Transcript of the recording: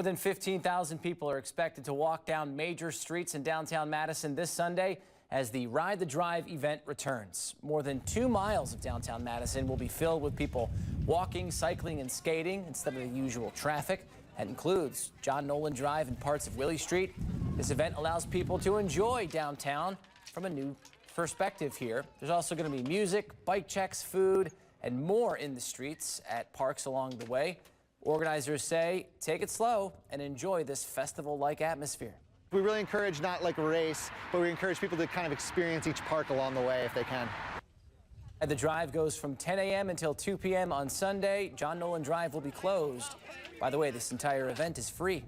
More than 15,000 people are expected to walk down major streets in downtown Madison this Sunday as the Ride the Drive event returns. More than 2 miles of downtown Madison will be filled with people walking, cycling, and skating instead of the usual traffic. That includes John Nolan Drive and parts of Willie Street. This event allows people to enjoy downtown from a new perspective here. There's also going to be music, bike checks, food, and more in the streets at parks along the way. Organizers say take it slow and enjoy this festival-like atmosphere. We really encourage not like a race, but we encourage people to kind of experience each park along the way if they can. The drive goes from 10 a.m. until 2 p.m. on Sunday. John Nolan Drive will be closed. By the way, this entire event is free.